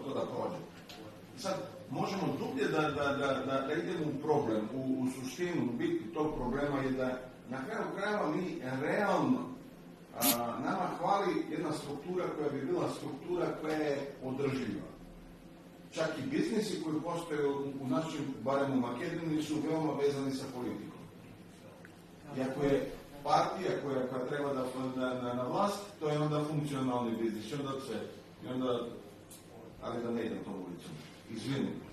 to da prođe. Sad, možemo dublje da idemo u problem, u suštinu, biti tog problema je da na kraju krajeva mi realno nama hvali jedna struktura koja bi bila struktura koja je održiva. Čak i biznisi koji postoje u našem, barem u Makedoniji, su veoma vezani sa politikom. I ako je partija koja treba da na vlast, to je onda funkcionalni biznis. Ali da ne idem tom ulicom. Izvinim.